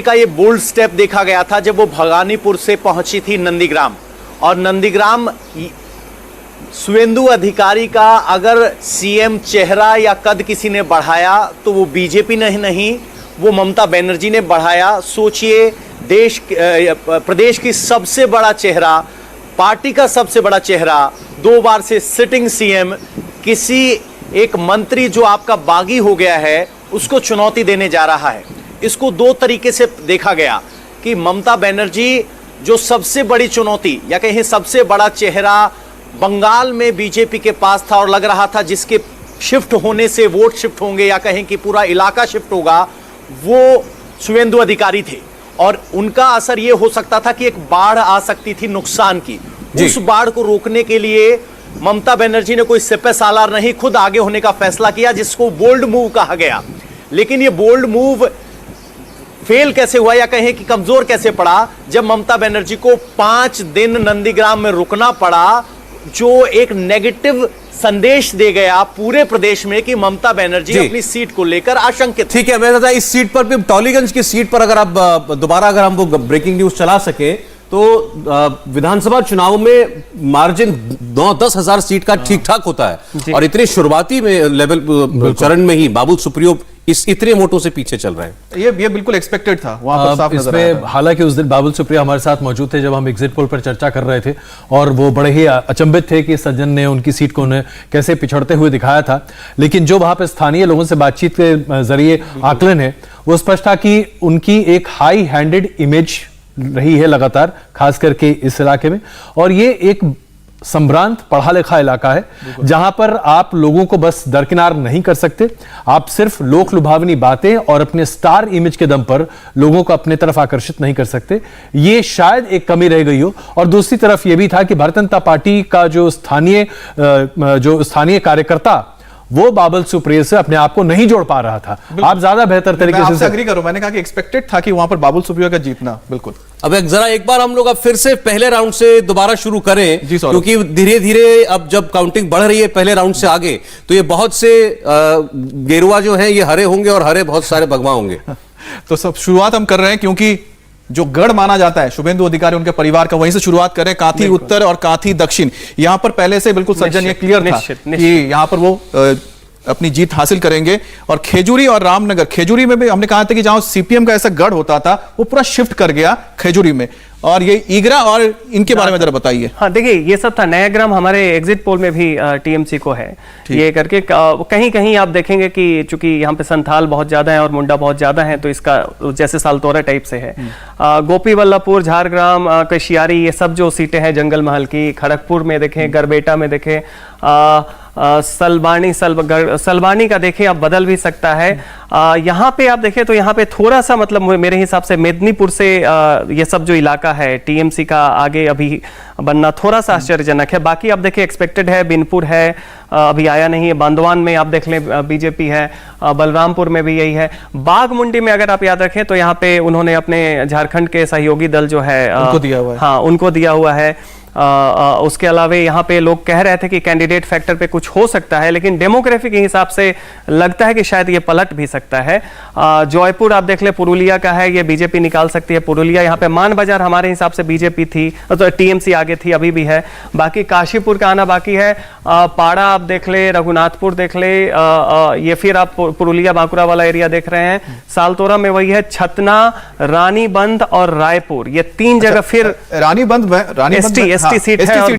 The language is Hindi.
का ये बोल्ड स्टेप देखा गया था जब वो भवानीपुर से पहुंची थी नंदीग्राम। और नंदीग्राम शुवेंदु अधिकारी का अगर सीएम चेहरा या कद किसी ने बढ़ाया तो वो बीजेपी नहीं वो ममता बनर्जी ने बढ़ाया। सोचिए, प्रदेश की सबसे बड़ा चेहरा, पार्टी का सबसे बड़ा चेहरा, 2 बार से सिटिंग सीएम, किसी एक मंत्री जो आपका बागी हो गया है उसको चुनौती देने जा रहा है। इसको 2 तरीके से देखा गया कि ममता बनर्जी जो सबसे बड़ी चुनौती या कहीं सबसे बड़ा चेहरा बंगाल में बीजेपी के पास था और लग रहा था जिसके शिफ्ट होने से वोट शिफ्ट होंगे या कहीं कि पूरा इलाका शिफ्ट होगा, वो शुवेंदु अधिकारी थे। और उनका असर ये हो सकता था कि एक बाढ़ आ सकती थी नुकसान की। उस बाढ़ को रोकने के लिए ममता बनर्जी ने कोई सिपह सालार नहीं, खुद आगे होने का फैसला किया, जिसको बोल्ड मूव कहा गया। लेकिन ये बोल्ड मूव फेल कैसे हुआ या कहें कि कमजोर कैसे पड़ा, जब ममता बनर्जी को 5 दिन नंदीग्राम में रुकना पड़ा, जो एक नेगेटिव संदेश दे गया पूरे प्रदेश में कि ममता बनर्जी अपनी सीट को लेकर आशंकित। ठीक है, मैं दादा इस सीट पर भी, टॉलीगंज की सीट पर अगर आप दोबारा अगर हम वो ब्रेकिंग न्यूज चला सके तो विधानसभा चुनाव में मार्जिन 9-10 हजार सीट का ठीक ठाक होता है और इतने शुरुआती में लेवल चरण में ही बाबुल सुप्रियो इतने वोटों से पीछे चल रहे हैं। ये बिल्कुल एक्सपेक्टेड था वहां पर, साफ नजर आया था। हालांकि उस दिन बाबुल सुप्रियो हमारे साथ मौजूद थे जब हम एग्जिट पोल पर चर्चा कर रहे थे और वो बड़े ही अचंभित थे कि सज्जन ने उनकी सीट को उन्हें कैसे पिछड़ते हुए दिखाया था। लेकिन जो वहां पर स्थानीय लोगों से बातचीत के जरिए आकलन है वो स्पष्ट था कि उनकी एक हाई हैंडेड इमेज रही है लगातार, खास करके इस इलाके में। और ये एक संभ्रांत पढ़ा लिखा इलाका है जहां पर आप लोगों को बस दरकिनार नहीं कर सकते। आप सिर्फ लोक लुभावनी बातें और अपने स्टार इमेज के दम पर लोगों को अपने तरफ आकर्षित नहीं कर सकते। ये शायद एक कमी रह गई हो। और दूसरी तरफ यह भी था कि भारतीय जनता पार्टी का जो स्थानीय कार्यकर्ता वो बाबुल सुप्रियो से अपने आप को नहीं जोड़ पा रहा था। आप ज्यादा बेहतर तरीके से एग्री करो, मैंने कहा कि एक्सपेक्टेड था कि वहां पर बाबुल सुप्रियो का जीतना। बिल्कुल। अब जरा एक बार हम लोग अब फिर से पहले राउंड से दोबारा शुरू करें, क्योंकि धीरे धीरे अब जब काउंटिंग बढ़ रही है पहले राउंड से आगे, तो ये बहुत से गेरुआ जो हैं ये हरे होंगे और हरे बहुत सारे भगवा होंगे। तो सब शुरुआत हम कर रहे हैं, क्योंकि जो गढ़ माना जाता है शुभेंदु अधिकारी उनके परिवार का, वहीं से शुरुआत करें। कांथी उत्तर और कांथी दक्षिण, यहां पर पहले से बिल्कुल सज्जन ये क्लियर था कि यहां पर वो अपनी जीत हासिल करेंगे। और खेजूरी और रामनगर, खेजूरी में भी हमने कहा था कि जहां सीपीएम का ऐसा गढ़ होता था वो पूरा शिफ्ट कर गया खेजूरी में। और ये ईगरा और इनके बारे में जरा बताइए। हाँ, देखिए ये सब था। नयाग्राम हमारे एग्जिट पोल में भी टीएमसी को है ये करके। कहीं कहीं आप देखेंगे कि चूंकि यहाँ पे संथाल बहुत ज्यादा है और मुंडा बहुत ज्यादा है, तो इसका जैसे सालतोरा टाइप से है। गोपी वल्लभपुर, झारग्राम, कशियारी, ये सब जो सीटें हैं जंगल महल की। खड़गपुर में देखें, गरबेटा में देखें, सलबानी का देखें, अब बदल भी सकता है। यहाँ पे आप देखें तो यहाँ पे थोड़ा सा मतलब मेरे हिसाब से मेदिनीपुर से ये सब जो इलाका है टीएमसी का आगे अभी बनना थोड़ा सा आश्चर्यजनक है। बाकी आप देखें एक्सपेक्टेड है, बिनपुर है, अभी आया नहीं है। बांदवान में आप देख लें बीजेपी है, बलरामपुर में भी यही है। बागमुंडी में अगर आप याद रखें तो यहाँ पे उन्होंने अपने झारखंड के सहयोगी दल जो है उनको दिया हुआ है। हाँ, उनको दिया हुआ है। उसके अलावा यहाँ पे लोग कह रहे थे कि कैंडिडेट फैक्टर पे कुछ हो सकता है, लेकिन डेमोग्राफी के हिसाब से लगता है कि शायद ये पलट भी सकता है। जयपुर आप देख ले, पुरुलिया का है, ये बीजेपी निकाल सकती है पुरुलिया। यहाँ पे मान बाजार हमारे हिसाब से बीजेपी थी, तो टीएमसी आगे थी, अभी भी है। बाकी काशीपुर का आना बाकी है। पाड़ा आप देख ले, रघुनाथपुर देख ले, ये फिर आप पुरुलिया बांकुरा वाला एरिया देख रहे हैं। सालतोरा में वही है। छतना, रानीबंध और रायपुर, ये 3 जगह फिर रानीबंध एसटी सीट है।